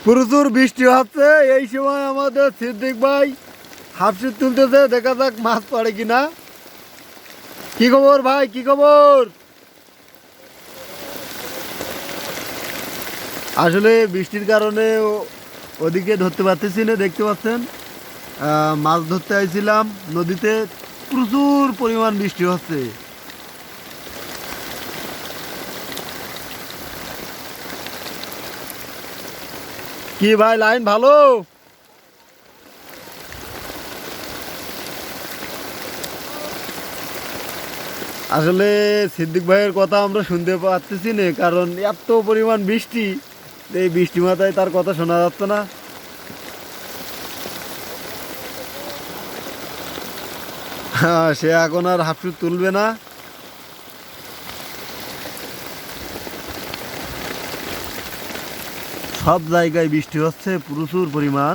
প্রচুর বৃষ্টি হচ্ছে এই সময় আমাদের সিদ্দিক ভাই হাফসি তুলতেছে, দেখা যাক মাছ পড়ে কিনা। কি খবর ভাই, কি খবর? আসলে বৃষ্টির কারণে ওদিকে ধরতে পারতেছি না, দেখতে পাচ্ছেন মাছ ধরতে আইছিলাম নদীতে, প্রচুর পরিমাণ বৃষ্টি হচ্ছে। কি ভাই, লাইন ভালো? আসলে সিদ্দিক ভাইয়ের কথা আমরা শুনতে পাচ্ছি না, কারণ এত পরিমাণ বৃষ্টি, এই বৃষ্টি মাথায় তার কথা শোনা যাচ্ছে না। হ্যাঁ, সে এখন আর হাফসু তুলবে না। সব জায়গায় বৃষ্টি হচ্ছে প্রচুর পরিমাণ।